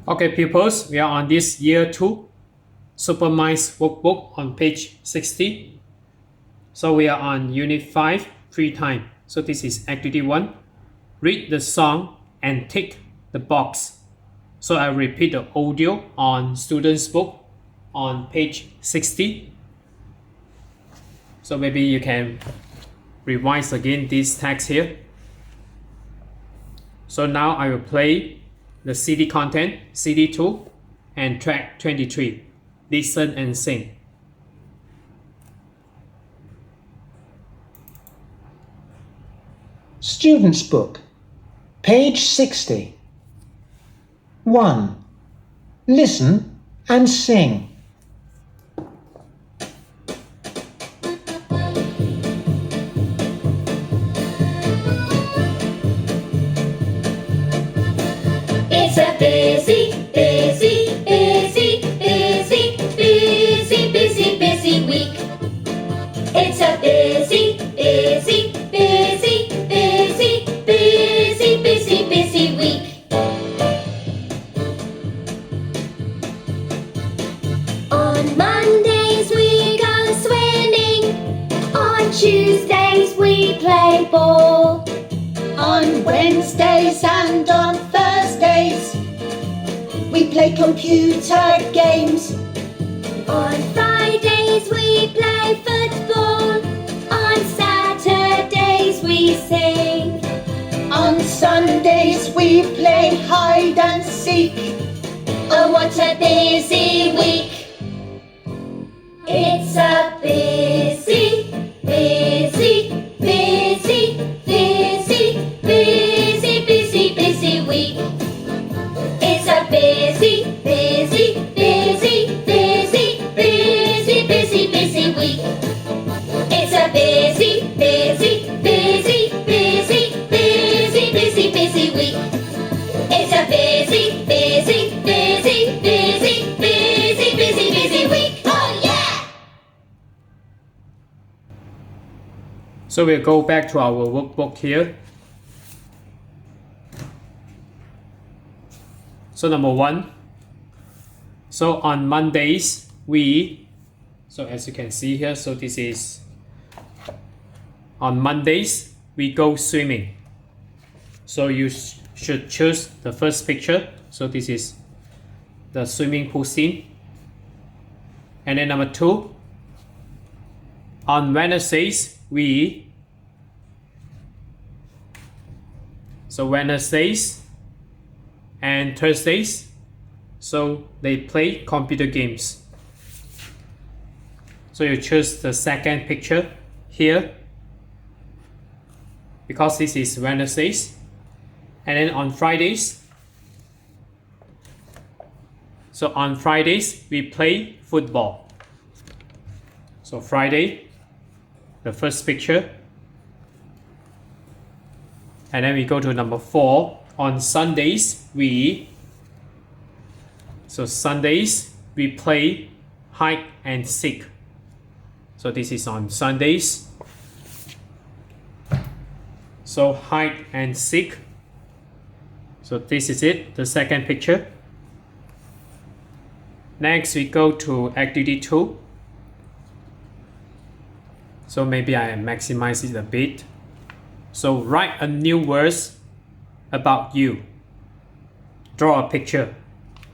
Okay, pupils, we are on this year 2 Super Minds Workbook on page 60. So we are on unit 5, free time. So this is activity 1. Read the song and tick the box. So I repeat the audio on student's book on page 60. So maybe you can revise again this text here. So now I will play the CD content, CD 2 and track 23. Listen and sing. Student's Book, page 60. 1. Listen and sing. It's a busy, busy, busy, busy, busy, busy, busy week. It's a busy, busy, busy, busy, busy, busy, busy week. On Mondays we go swimming. On Tuesdays we play ball. On Wednesdays and on Thursdays we play computer games. On Fridays we play football. On Saturdays we sing. On Sundays we play hide and seek. Oh, what a busy week! It's a busy, busy, busy, busy, busy, busy, busy week. It's a busy, busy, busy, busy, busy, busy, busy week. It's a busy, busy, busy, busy, busy, busy, busy week. It's a busy, busy, busy, busy, busy, busy, busy week. Oh yeah! So we'll go back to our workbook here. So number 1. So on Mondays, so as you can see here, so this is, on Mondays, we go swimming. So you should choose the first picture. So this is the swimming pool scene. And then number 2, on Wednesdays, so Wednesdays and Thursdays, so they play computer games. So you choose the second picture here because this is Wednesdays. And then on Fridays, so on Fridays we play football. So Friday, the first picture. And then we go to number 4. On Sundays, Sundays we play hide and seek. So this is on Sundays. So hide and seek. So this is it, the second picture. Next we go to activity 2. So maybe I maximize it a bit. So write a new verse about you. Draw a picture.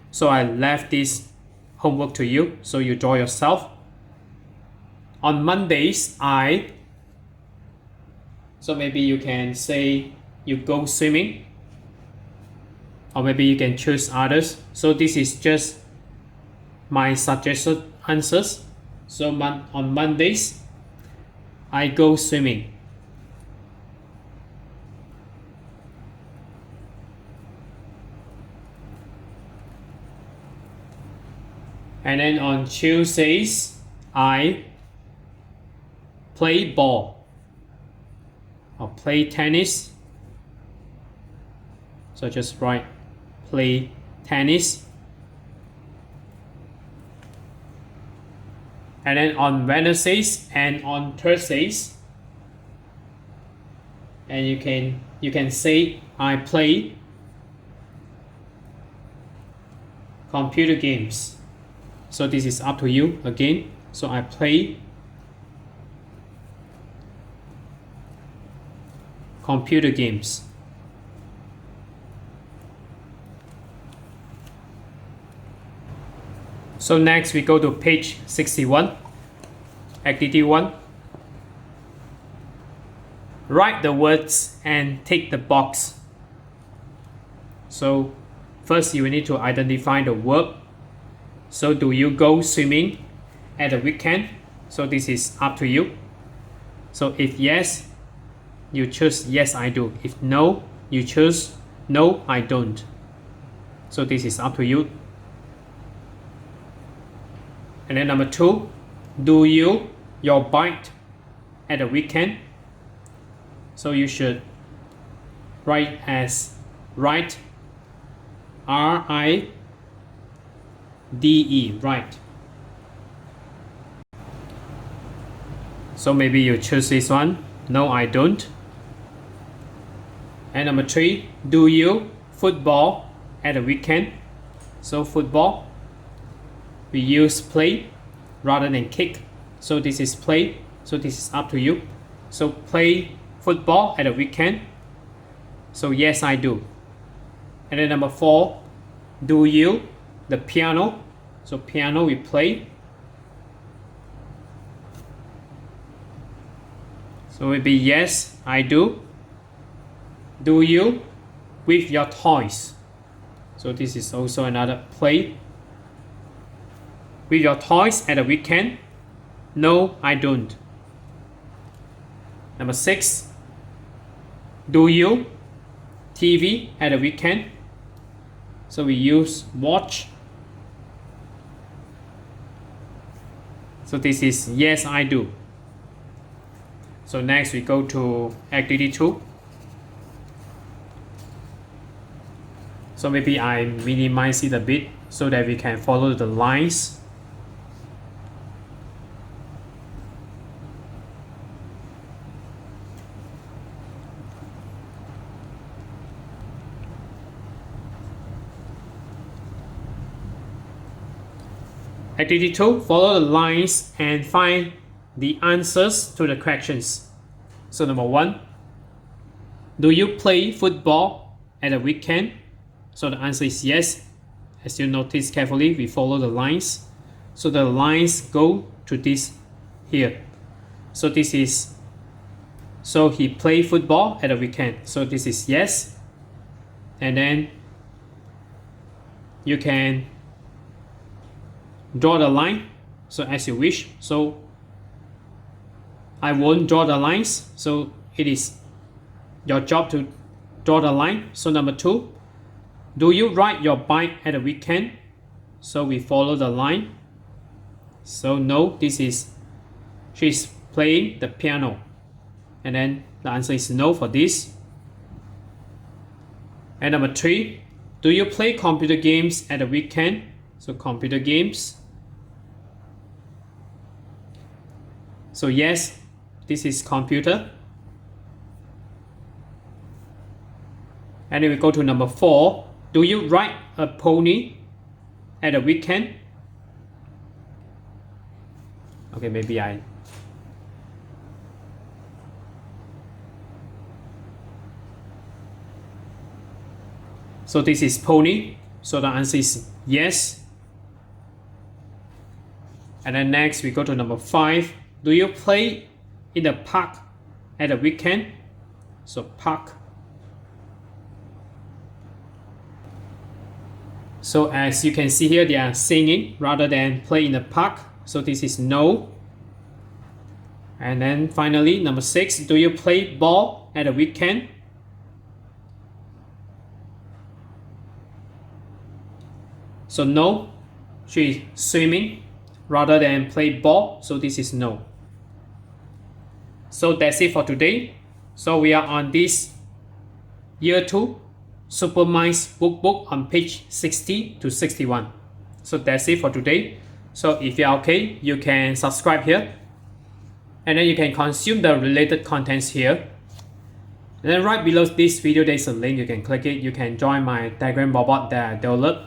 So I left this homework to you, so you draw yourself. On Mondays, so maybe you can say you go swimming, or maybe you can choose others. So this is just my suggested answers. So on Mondays, I go swimming. And then on Tuesdays, I play ball or play tennis. So just write play tennis. And then on Wednesdays and on Thursdays, and you can say I play computer games. So this is up to you again. So I play computer games. So next we go to page 61, activity 1. Write the words and tick the box. So first you need to identify the verb. So do you go swimming at the weekend? So this is up to you. So if yes, you choose yes I do. If no, you choose no I don't. So this is up to you. And then number 2, do you your bike at the weekend? So you should write as right, R-I-D-E, right. So maybe you choose this one, no I don't. And number 3, do you football at the weekend? So football, we use play rather than kick. So this is play, so this is up to you. So play football at the weekend. So yes I do. And then number 4, do you the piano? So piano we play. So it will be yes I do. Do you with your toys? So this is also another play. With your toys at the weekend? No I don't. Number 6, do you TV at the weekend? So we use watch. So this is yes I do. So next we go to activity 2. So maybe I minimize it a bit so that we can follow the lines. Activity 2, follow the lines and find the answers to the questions. So number 1, do you play football at the weekend? So the answer is yes. As you notice carefully, we follow the lines. So the lines go to this here. So this is, so he play football at the weekend. So this is yes. And then you can draw the line so as you wish. So I won't draw the lines, so it is your job to draw the line. So number 2, do you ride your bike at the weekend? So we follow the line. So no, this is she's playing the piano, and then the answer is no for this. And number 3, do you play computer games at the weekend? So computer games. So yes, this is computer. And then we go to number 4. Do you ride a pony at the weekend? Okay, maybe I... So this is pony. So the answer is yes. And then next we go to number 5. Do you play in the park at the weekend? So park. So as you can see here, they are singing rather than play in the park. So this is no. And then finally, number 6, do you play ball at the weekend? So no, she's swimming rather than play ball. So this is no. So that's it for today. So we are on this year 2 Super Minds Workbook on page 60 to 61. So that's it for today. So if you're okay, you can subscribe here. And then you can consume the related contents here. And then right below this video, there's a link. You can click it. You can join my Telegram bot that I developed.